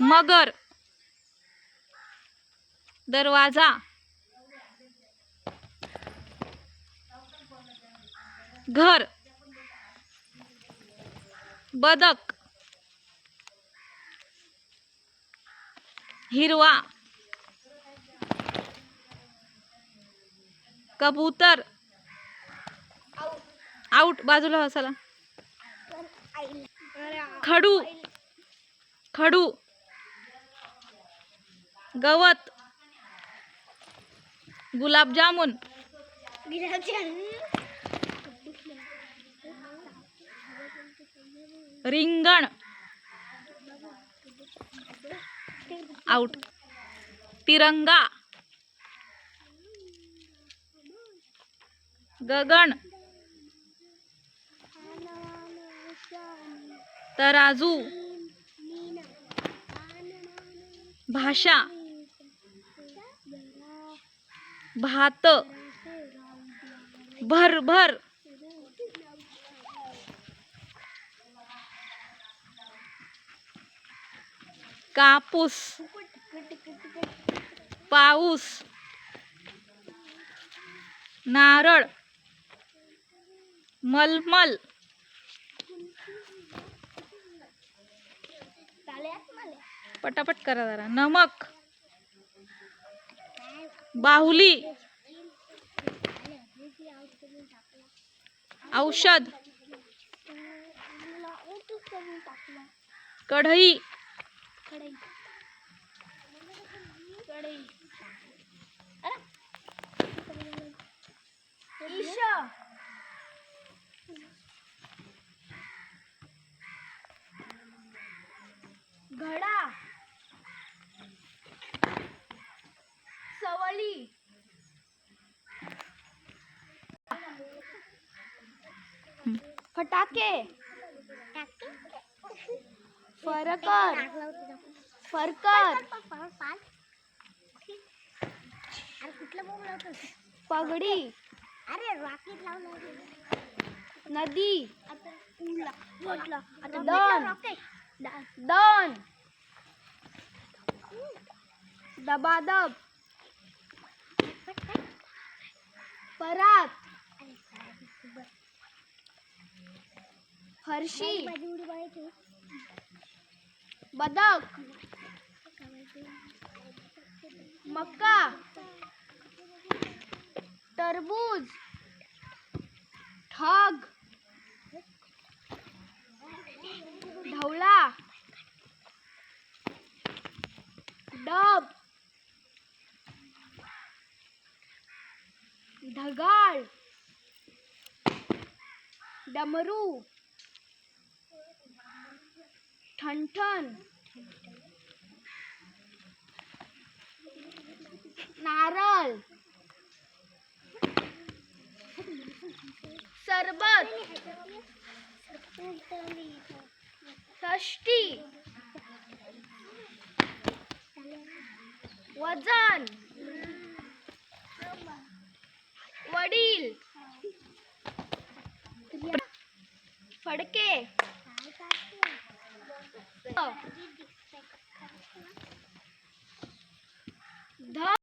मगर, दरवाजा, घर, बदक, हिरवा, कबूतर, आउट बाजूला हो चला, खडू, खडू, गवत, गुलाबजामुन, रिंगण, आउट, तिरंगा, गगन, तराजू, भाषा, भात, भरभर, कापूस, पाऊस, नारळ, मलमल, पटापट करा जरा, नमक, बाहुली, औषध, कढई, घडा, सवली, फटाके, फरकर, फरकर, पगडी, नदी, दन, दन, दबादब, परात, फरशी, बदक, मक्का, टरबूज, ठग, ढवळा, डब, ढगाळ, डमरू, ठणठण, नारळ, सरबत, षष्टी, वजन, वडील, फडके, धन,